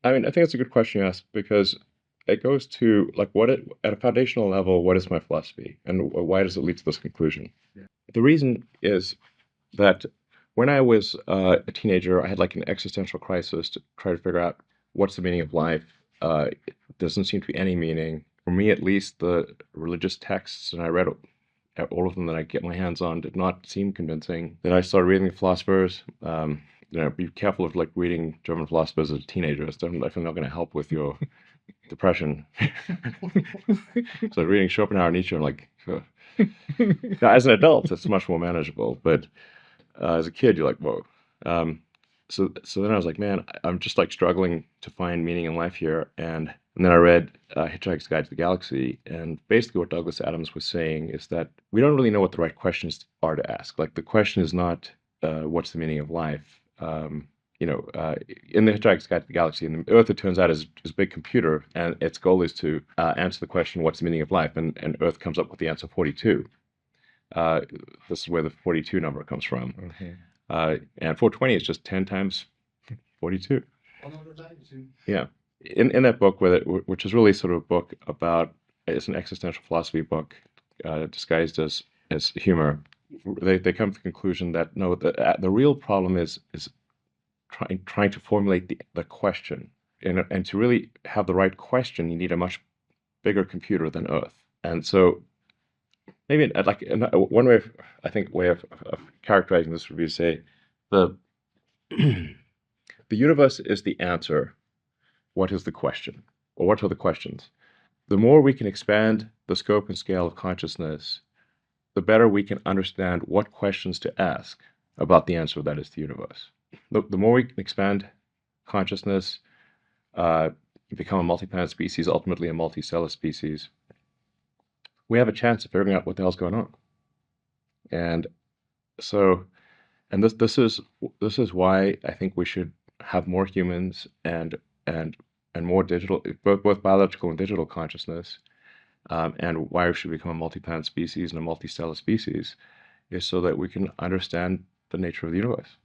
I mean, I think it's a good question you asked because it goes to like at a foundational level, what is my philosophy and why does it lead to this conclusion? Yeah. The reason is that when I was a teenager, I had like an existential crisis to try to figure out what's the meaning of life. It doesn't seem to be any meaning. For me, at least, the religious texts, and I read all of them that I get my hands on, did not seem convincing. Then I started reading the philosophers. Be careful of like reading German philosophers as a teenager. It's definitely not going to help with your depression. So reading Schopenhauer, Nietzsche, I'm like, huh. Now, as an adult, it's much more manageable, but as a kid, you're like, whoa. So then I was like, man, I'm just like struggling to find meaning in life here. And then I read Hitchhiker's Guide to the Galaxy, and basically what Douglas Adams was saying is that we don't really know what the right questions are to ask. Like the question is not what's the meaning of life. In the Hitchhiker's Guide to the Galaxy, and the Earth, it turns out, is a big computer, and its goal is to answer the question, what's the meaning of life? And Earth comes up with the answer 42. This is where the 42 number comes from. Okay. And 420 is just 10 times 42. Another magnitude. Yeah. In that book, which is really sort of a book about, it's an existential philosophy book disguised as humor, they come to the conclusion that no, the real problem is trying to formulate the question. And to really have the right question, you need a much bigger computer than Earth. And so maybe like one way of characterizing this would be to say the the universe is the answer. What is the question? Or what are the questions? The more we can expand the scope and scale of consciousness, the better we can understand what questions to ask about the answer that is the universe. The more we can expand consciousness, become a multi-planet species, ultimately a multicellular species, we have a chance of figuring out what the hell's going on. And so, and this is why I think we should have more humans and more digital, both biological and digital consciousness, and why we should become a multi-planet species and a multicellular species, is so that we can understand the nature of the universe.